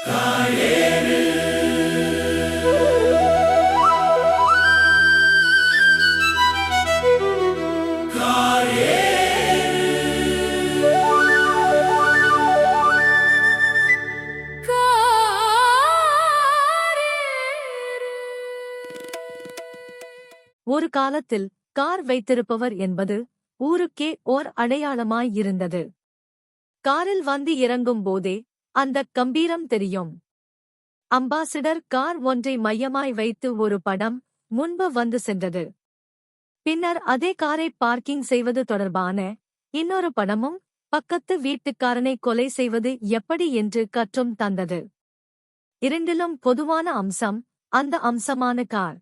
ஒரு காலத்தில் கார் வைத்திருப்பவர் என்பது ஊருக்கே ஓர் அடையாளமாயிருந்தது. காரில் வந்து இறங்கும் போதே அந்தக் கம்பீரம் தெரியும். அம்பாசிடர் கார் ஒன்றை மையமாய் வைத்து ஒரு படம் முன்பு வந்து சென்றது. பின்னர் அதே காரை பார்க்கிங் செய்வது தொடர்பான இன்னொரு படமும் பக்கத்து வீட்டுக்காரனை கொலை செய்வது எப்படி என்று கற்றும் தந்தது. இரண்டிலும் பொதுவான அம்சம் அந்த அம்சமான கார்.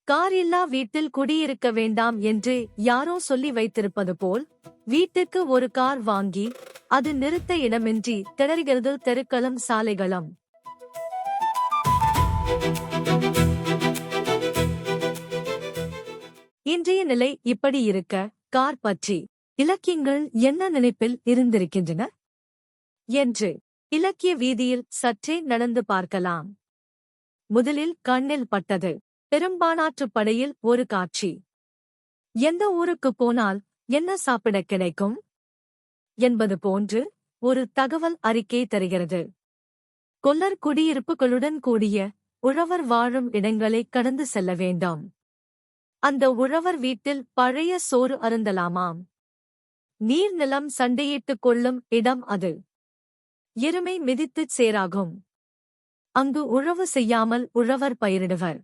கார் இல்லா வீட்டில் குடியிருக்க வேண்டாம் என்று யாரோ சொல்லி வைத்திருப்பது போல் வீட்டுக்கு ஒரு கார் வாங்கி அது நிறுத்த இடமின்றி திணறுகிறது தெருக்களும் சாலைகளும். இன்றைய நிலை இப்படி இருக்க கார் பற்றி இலக்கியங்கள் என்ன நினைப்பில் இருந்திருக்கின்றன என்று இலக்கிய வீதியில் சற்றே நடந்து பார்க்கலாம். முதலில் கண்ணில் பட்டது பெரும்பானாற்றுப் படையில் ஒரு காட்சி. எந்த ஊருக்குப் போனால் என்ன சாப்பிடக் கிடைக்கும் என்பது போன்று ஒரு தகவல் அறிக்கை தருகிறது. கொல்லர் குடியிருப்புகளுடன் கூடிய உழவர் வாழும் இடங்களை கடந்து செல்ல வேண்டாம். அந்த உழவர் வீட்டில் பழைய சோறு அருந்தலாமாம். நீர்நிலம் சண்டையிட்டுக் கொள்ளும் இடம் அது. எருமை மிதித்துச் சேராகும். அங்கு உழவு செய்யாமல் உழவர் பயிரிடுவர்.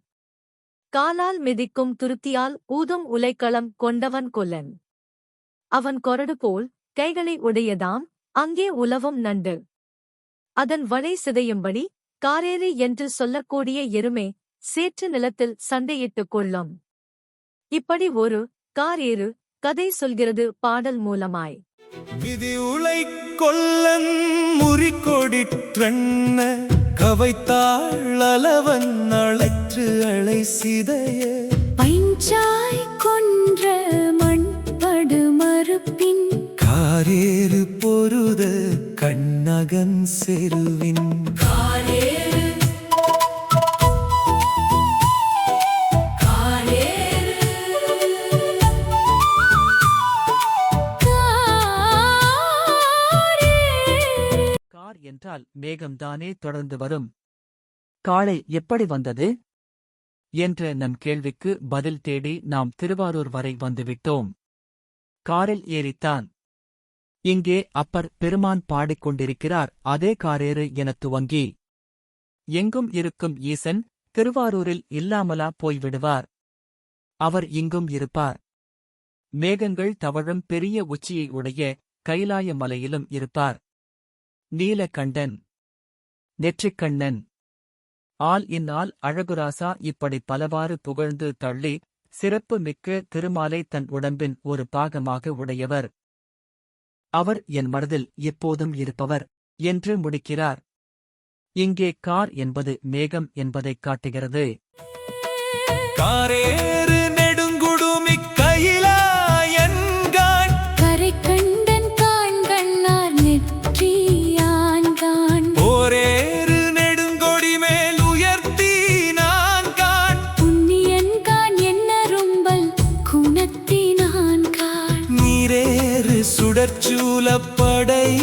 காலால் மிதிக்கும் துருத்தியால் ஊதும் உலைக்களம் கொண்டவன் கொல்லன். அவன் கொரடு போல் கைகளை உடையதாம். அங்கே உலவும் நண்டு. அதன் வளை சிதையும்படி காரேறு என்று சொல்லக்கூடிய எருமை சேற்று நிலத்தில் சண்டையிட்டுக் கொள்ளும். இப்படி ஒரு காரேறு கதை சொல்கிறது பாடல் மூலமாய். விதி உலை கொல்லன் முறிக்கொடிற்றன்ன கவைத்தாள் அளவன் அழைற்று அலை சிதைய பைஞ்சாய் கொன்ற மண்படு மறுப்பின் காரேறு பொருத கண்ணகன் செருவின் என்றால் மேகம்தானே தொடர்ந்து வரும். காளை எப்படி வந்தது என்ற நம் கேள்விக்கு பதில் தேடி நாம் திருவாரூர் வரை வந்துவிட்டோம். காரில் ஏறித்தான். இங்கே அப்பர் பெருமான் பாடிக்கொண்டிருக்கிறார். அதே காரேறு எனத் துவங்கி எங்கும் இருக்கும் ஈசன் திருவாரூரில் இல்லாமலா போய்விடுவார். அவர் இங்கும் இருப்பார். மேகங்கள் தவழும் பெரிய உச்சியை உடைய கைலாய மலையிலும் இருப்பார். நீலகண்டன், நெற்றிக்கண்ணன், ஆல் இந்நாள் அழகுராசா இப்படி பலவாறு புகழ்ந்து தள்ளி சிறப்பு மிக்க திருமாலை தன் உடம்பின் ஒரு பாகமாக உடையவர். அவர் என் மனதில் எப்போதும் இருப்பவர் என்று முடிக்கிறார். இங்கே கார் என்பது மேகம் என்பதைக் காட்டுகிறது. காரேறு நெடுங்குடுமி கையிலாயன்கான் கரைக்கண்டன் காண்கண்ணார் நெற்றியான்கான் ஓரேறு நெடுங்கொடி மேல் உயர்த்தி நான்கான் புண்ணியன்கான் என்ன ரொம்பல் குணத்தினான்கான் நீரேறு சுடற்சூலப்படை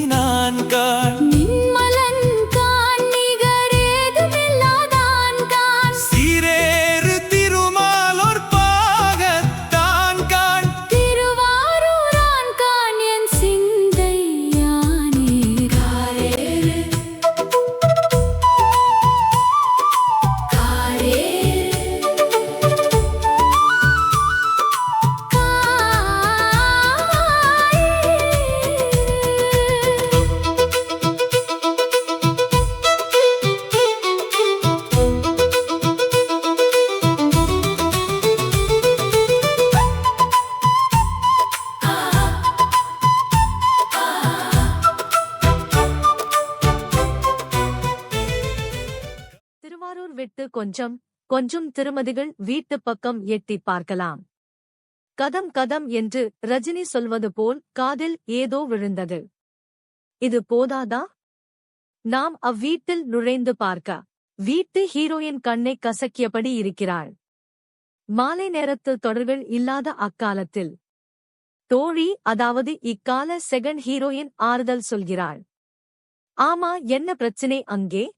நான்கான் நின்மலன்கான் நிகரேதுமில்லாதான்கான் சீரேறு திருமாலோர் பாகத்தான்கான் திருவாரூரான்கான் என் சிந்தையானே காரேறு திருவாரூர் விட்டு கொஞ்சம் கொஞ்சம் திருமதிகள் வீட்டுப் பக்கம் எட்டிப் பார்க்கலாம். கதம் கதம் என்று ரஜினி சொல்வது போல் காதில் ஏதோ விழுந்தது. இது போதாதா? நாம் அவ்வீட்டில் நுழைந்து பார்க்க வீட்டு ஹீரோயின் கண்ணை கசக்கியபடி இருக்கிறாள். மாலை நேரத்தில் தொடர்கள் இல்லாத அக்காலத்தில் தோழி, அதாவது இக்கால செகண்ட் ஹீரோயின் ஆறுதல் சொல்கிறாள். ஆமா, என்ன பிரச்சினை அங்கே?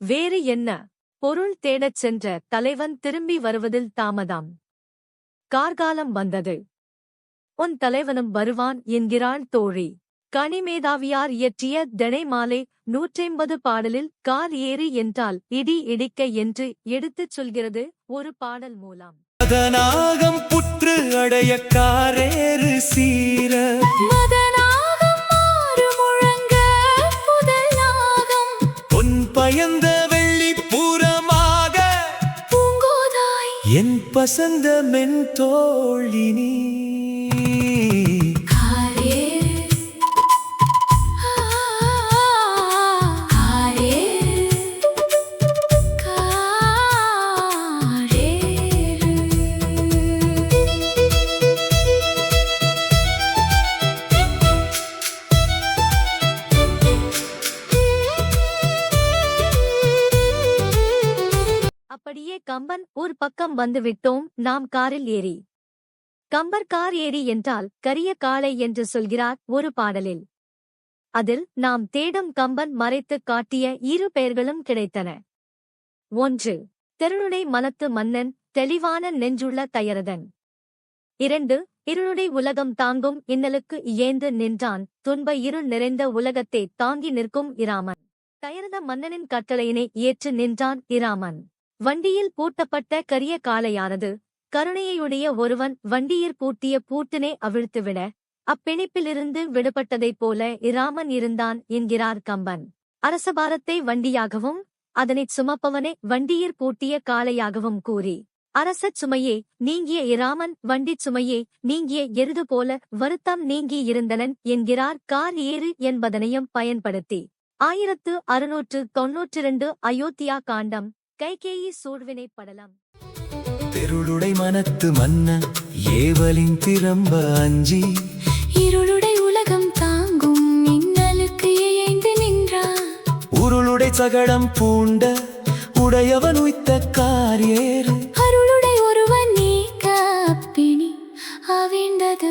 வேறு என்ன? பொருள் தேடச் சென்ற தலைவன் திரும்பி வருவதில் தாமதம். கார்காலம் வந்தது. உன் தலைவனும் வருவான் என்கிறாள் தோழி. கனிமேதாவியார் இயற்றிய தினை மாலை 150 பாடலில் கார் ஏறி என்றால் இடி இடிக்க என்று எடுத்துச் சொல்கிறது ஒரு பாடல் மூலம். மதனாகம் புற்று அடைய காரேறு சீர மதனாகம் மாறு முழங்க புதல் நாகம் பொன் பயந்த வெள்ளி பூரமாக பூங்கோதாய் என் பசந்த மென் தோழினி. அப்படியே கம்பன் ஒரு பக்கம் வந்து விட்டோம் நாம் காரில் ஏறி. கம்பர் கார் ஏறி என்றால் கரிய காளை என்று சொல்கிறார் ஒரு பாடலில். அதில் நாம் தேடும் கம்பன் மறைத்துக் காட்டிய இரு பெயர்களும் கிடைத்தன. 1. தெருளுடை மனத்து மன்னன், தெளிவான நெஞ்சுள்ள தயரதன். 2. இருளுடை உலகம் தாங்கும் இன்னலுக்கு இயேந்து நின்றான், துன்ப இருள் நிறைந்த உலகத்தை தாங்கி நிற்கும் இராமன். தயரத மன்னனின் கட்டளையினை ஏற்று நின்றான் இராமன். வண்டியில் பூட்டப்பட்ட கரிய காளையானது கருணையுடைய ஒருவன் வண்டியிற் பூட்டிய பூட்டினை அவிழ்த்துவிட அப்பிணிப்பிலிருந்து விடுபட்டதைப் போல இராமன் இருந்தான் என்கிறார் கம்பன். அரசபாரத்தை வண்டியாகவும் அதனைச் சுமப்பவனை வண்டியிற் பூட்டிய காளையாகவும் கூறி, அரசச் சுமையே நீங்கிய இராமன் வண்டிச் சுமையே நீங்கிய எருது போல வருத்தம் நீங்கி இருந்தனன் என்கிறார் கார் ஏறு என்பதனையும் பயன்படுத்தி. 1692 அயோத்தியா காண்டம் கைகேயி சூழ்வினை படலம். தெருளுடை மனத்து மன்ன ஏவலின் திரும்ப அஞ்சி இருளுடை உலகம் தாங்கும் இன்னலுக்கு இயைந்து நின்றான். உருளுடை சகடம் பூண்ட உடையவன் உய்த்த கார் ஏறு அருளுடை ஒருவன் நீக்க அப்பிணி அவிழ்ந்தது